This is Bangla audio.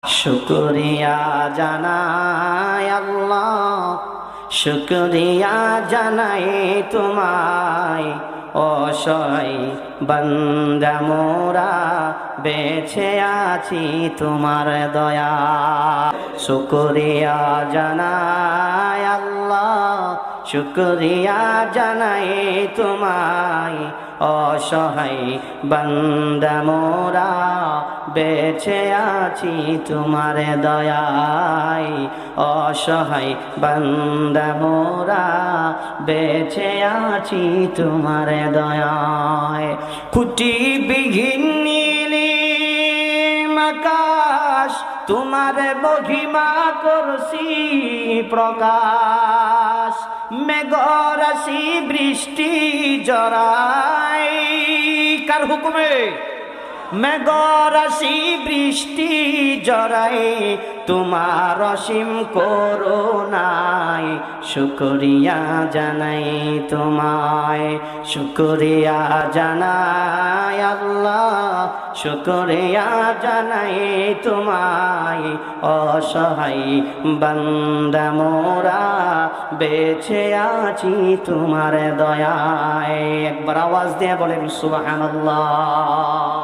শুকরিয়া জানাই আল্লাহ, শুকরিয়া জানাই তোমায়। অসহায় বান্দা মোরা বেঁচে আছি তোমার দয়া। শুকরিয়া জানাই আল্লাহ, শুকরিয়া জানাই তোমায়। অসহায় বান্দা মোরা বেঁচে আছি তোমার দয়ায়। অসহায় বান্দা মোরা বেঁচে আছি তোমার দয়ায়। খুঁটি বিহীন নীলিম আকাশ তোমার মহিমা করছি প্রকাশ। মেঘরাশি বৃষ্টি জড়াই কার হুকুমে? মেঘরাশি বৃষ্টি জড়াই তোমার অসীম করুণায়। শুকরিয়া জানাই তোমায়, শুকরিয়া জানাই আল্লাহ, শুকরিয়া জানাই তোমায়। অসহায় বান্দা মোরা বেঁচে আছি তোমার দয়ায়। একবার আওয়াজ দিয়ে বলেন সুবহানাল্লাহ।